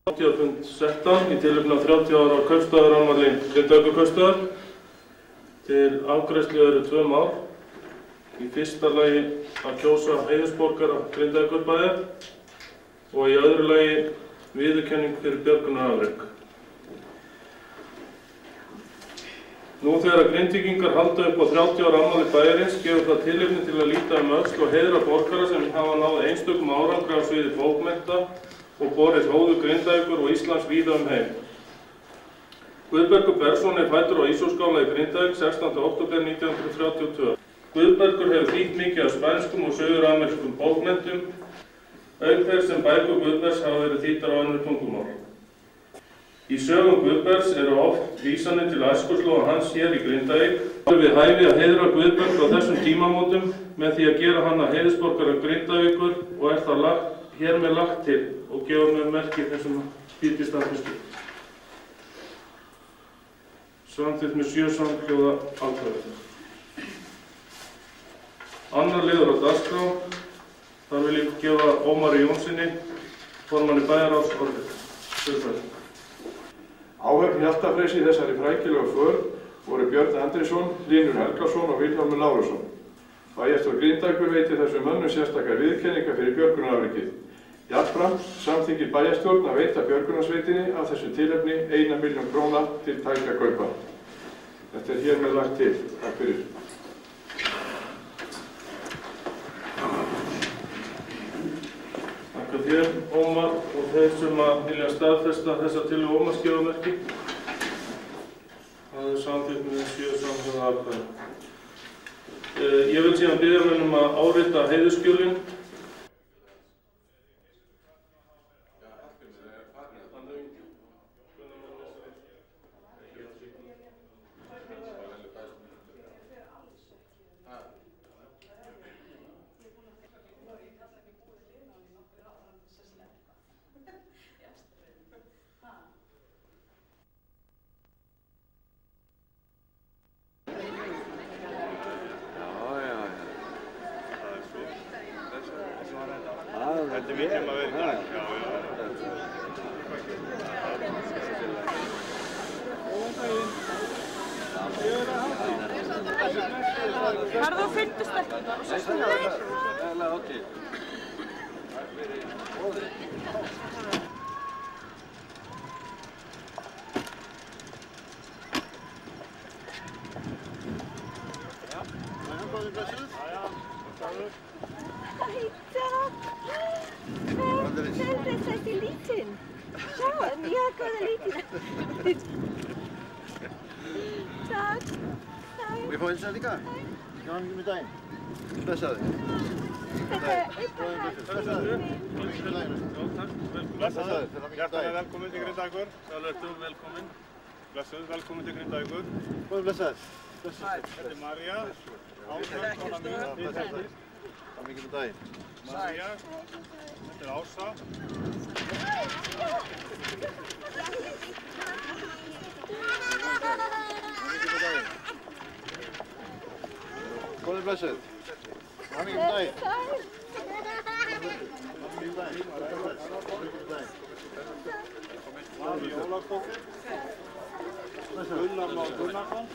Hátíðarfund settan í tilefni af 30 ára kaupstaðarafmæli Grindavíkurkaupstaðar. Til afgreiðslu eru 2 mál. Í fyrsta lagi að kjósa heiðursborgara Grindavíkurbæjar og í öðru lagi viðurkenning fyrir björgunarafrek. Nú þegar Grindvíkingar halda upp á 30 ára afmæli bæjarins gefur það tilefni til að líta um öxl og heiðra borgara sem hafa náð einstökum árangri á sviði bókmennta og borið hróður Grindavíkur og Íslands víða um heim. Guðbergur Bergsson er fæddur á Ísólfsskála í Grindavík 16. október 1932. Guðbergur hefur þýtt mikið af spænskum og suður-amerískum bókmenntum, auk þess sem bækur Guðbergs hafa verið þýddar á önnur tungumál. Í sögum Guðbergs eru oft vísanir til æskuslóða hans hér í Grindavík. Það er við hæfi að heiðra Guðberg á þessum tímamótum með því að gera hann að heiðursborgara Grindavíkur og er það hér með lagt til og gefa með merki þessum býti staðfestu. Samþykkt með 7 samhljóða atkvæði. Annar liður á dagskrá. Þar vil ég gefa Ómari Jónssoni, formanni bæjarráðs, orðið. Áhöfn hjartafreysi í þessari frækilegu för voru Björn Andrésson, Hlynur Helgason og Vilhjálmur Lárusson. Bæjarstjórn Grindavíkur veitir þessum mönnum sérstakar viðurkenningar fyrir björgunarafrekið. Jafnframt samþykkir bæjarstjórn að veita björgunarsveitinni af þessu tilefni 1 milljón króna til tækjakaupa. Þetta er hér með lagt til. Takk fyrir. Takk að þér, Ómar, og þeir sem vilja staðfesta þessa tillögu Ómarskeiðamerki. Það er samþykkt með 7 samhljóða atkvæði. Ég vil síðan biðja menn að árita heiðurskjölin. Þetta er mikið að vera í dag. Har þú fylltist ekki? Ok. Þetta er lítinn. Sjá, mjög góða lítinn. Takk. Vi får hilsa líka. Já, hann með daginn. Blessaði. Þetta er Blessaði. Blessaði. Hjartanlega velkomin til Grindavíkur. Sælvertu, velkomin. Blessuð, velkomin til Grindavíkur. Blessaði. Þetta er María. Ása, kona mín. Það er mikið með daginn. María. Þetta er Ása. Hvað er blessað? Það er mikið með daginn. Marí Ólafsdóttir. Gunnar Már Gunnarsson.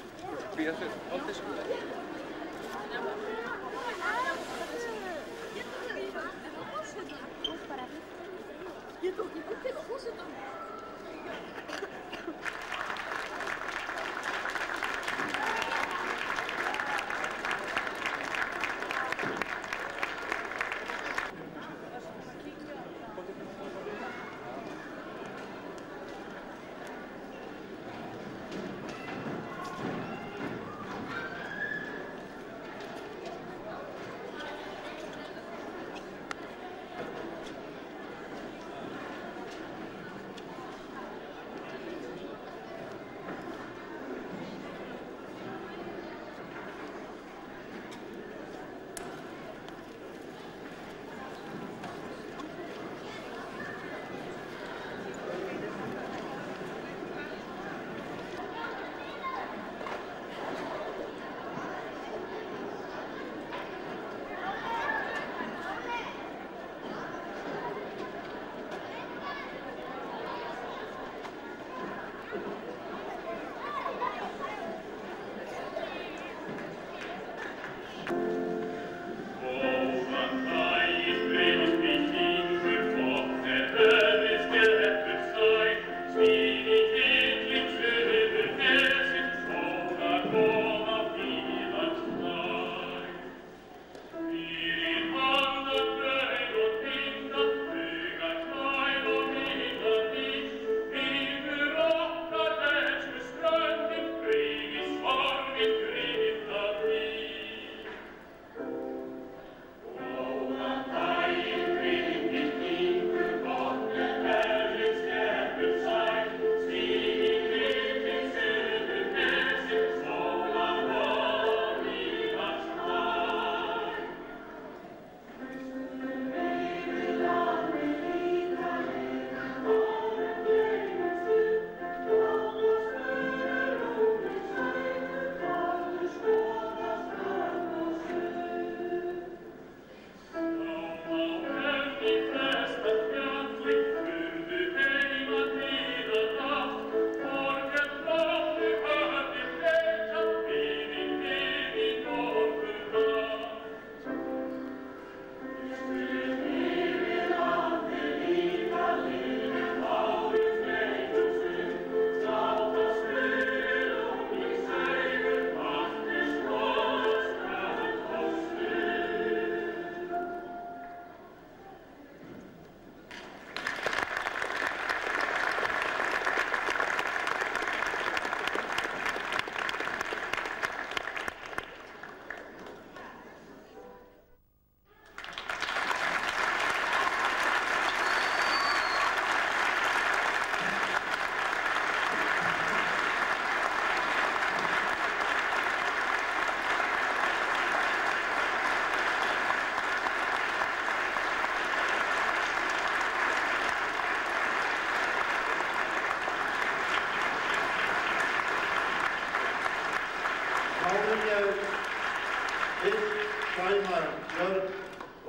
dæma Björn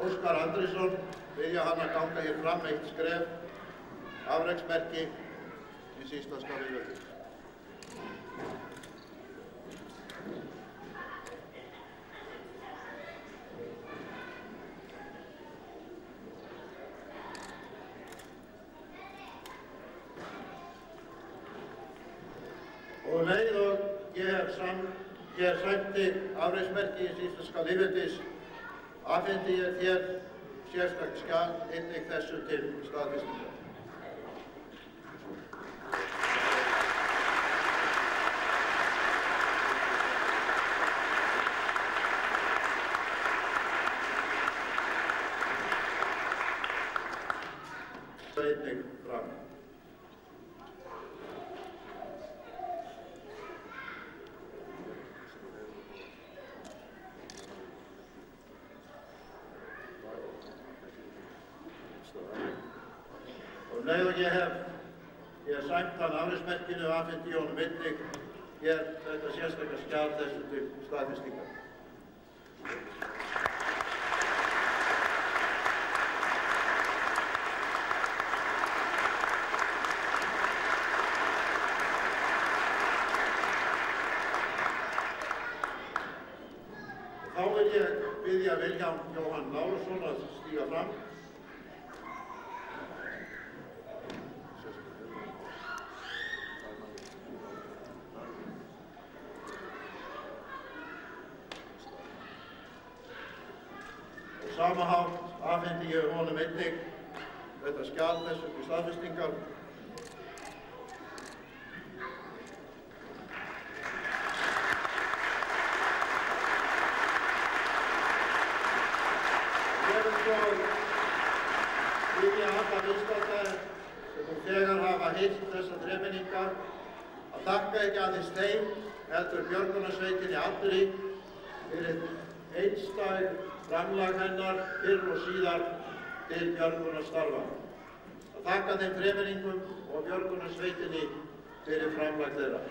Óskar Andrésson biðja hann að ganga hér fram eitt skref, afreksmerki hins íslenska lýðveldis. Og leið og ég hef sæmdi afreksmerki hins íslenska lýðveldis, afhendi ég þér sérstakt skjal einnig þessu til staðfestingar. Einnig fram. Og leið og ég hef sæmt hann afreksmerkinu og afhendi honum einnig hér þetta sérstaka skjal þessu til staðfestingar. Þá vil ég biðja Vilhjálm Jóhann Lárusson að stíga fram. Á sama hátt afhendi ég honum einnig þetta skjal þessu til staðfestingar. Ég vil svo biðja alla viðstadda sem nú þegar hafa heyrt þessa þremenninga að þakka ekki aðeins þeim heldur björgunarsveitinni allri fyrir einstæð framlag hennar fyrr og síðar til björgunarstarfa. Að þakka þeim þremenningum og björgunarsveitinni fyrir framlag þeirra.